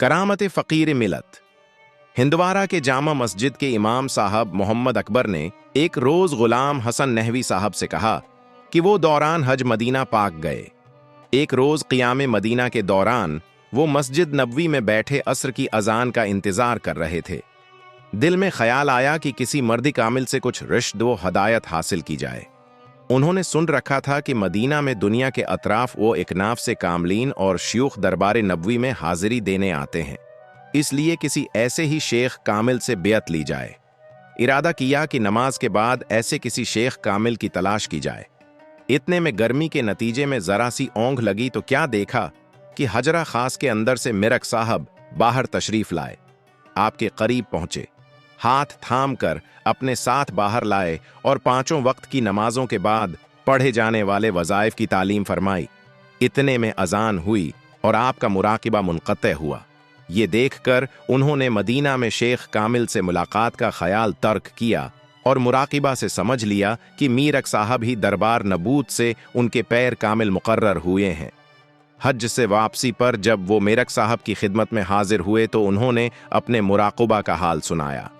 करामत फ़कीर मिलत। हिंदवारा के जामा मस्जिद के इमाम साहब मोहम्मद अकबर ने एक रोज़ गुलाम हसन नहवी साहब से कहा कि वो दौरान हज मदीना पाक गए। एक रोज़ क़ियाम मदीना के दौरान वो मस्जिद नबवी में बैठे असर की अज़ान का इंतज़ार कर रहे थे। दिल में ख्याल आया कि किसी मर्द कामिल से कुछ रिश्द व हदायत हासिल की जाए। उन्होंने सुन रखा था कि मदीना में दुनिया के अतराफ व इकनाफ से कामलीन और शयूख दरबार नबवी में हाजिरी देने आते हैं, इसलिए किसी ऐसे ही शेख कामिल से बेअत ली जाए। इरादा किया कि नमाज के बाद ऐसे किसी शेख कामिल की तलाश की जाए। इतने में गर्मी के नतीजे में जरा सी ओंघ लगी तो क्या देखा कि हजरा खास के अंदर से मिरक साहब बाहर तशरीफ लाए। आपके करीब पहुंचे, हाथ थाम कर अपने साथ बाहर लाए और पांचों वक्त की नमाजों के बाद पढ़े जाने वाले वज़ाइफ की तालीम फरमाई। इतने में अजान हुई और आपका मुराकिबा मुनक़ते हुआ। ये देखकर उन्होंने मदीना में शेख कामिल से मुलाकात का ख्याल तर्क किया और मुराकिबा से समझ लिया कि मीरक साहब ही दरबार नबूत से उनके पैर कामिल मुकर्रर हुए हैं। हज से वापसी पर जब वो मेरक साहब की खिदमत में हाजिर हुए तो उन्होंने अपने मुराक़बा का हाल सुनाया।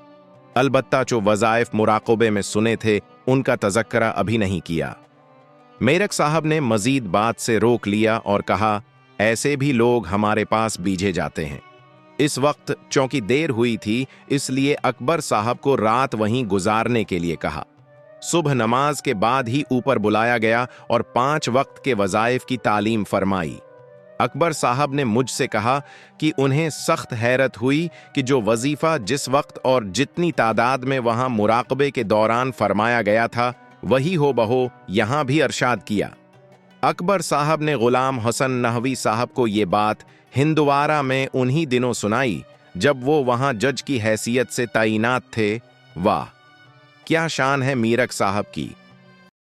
अलबत्ता जो वज़ाइफ मुराक़बे में सुने थे उनका तज़क्करा अभी नहीं किया। मेरक साहब ने मज़ीद बात से रोक लिया और कहा, ऐसे भी लोग हमारे पास बीजे जाते हैं। इस वक्त चूंकि देर हुई थी इसलिए अकबर साहब को रात वहीं गुजारने के लिए कहा। सुबह नमाज के बाद ही ऊपर बुलाया गया और 5 वक्त के वज़ाइफ की तालीम फरमाई। अकबर साहब ने मुझसे कहा कि उन्हें सख्त हैरत हुई कि जो वजीफा जिस वक्त और जितनी तादाद में वहां मुराकबे के दौरान फरमाया गया था वही हो बहो यहां भी अरशाद किया। अकबर साहब ने गुलाम हसन नहवी साहब को ये बात हिंदवारा में उन्हीं दिनों सुनाई जब वो वहां जज की हैसियत से तैनात थे। वाह, क्या शान है मीरक साहब की।